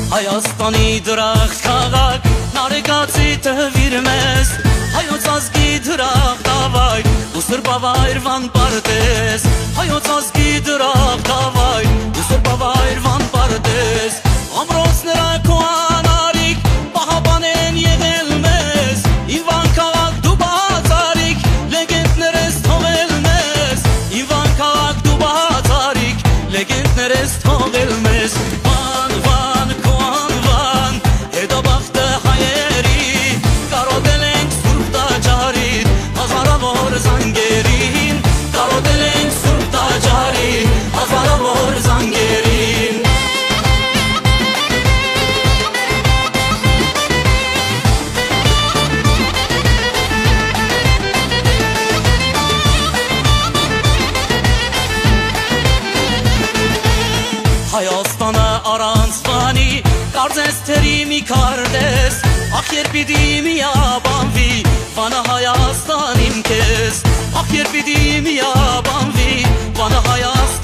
Հայաստանի դրախտ քաղաք նարեկացի տվիր մեզ Հայոց ազգի դրախտ ավայր ու սրբավայր վան պարտես Հայոց ազգի դրախտ ավայր ու սրբավայր վան պարտես Ամրոցները քո անարիք պահապան են եղել մեզ Իվան քաղաք դու բացարիք լեգենդներ ես թողել մեզ Իվան քաղաք դու բացարիք լեգենդներ ես թողել մեզ Հայաստանը առանց բանի կարծես թերի մի քարտես Ախ երբ պիտի միաբանվի վանը Հայաստան իմ քեզ Ախ երբ պիտի միաբանվի վանը Հայաստան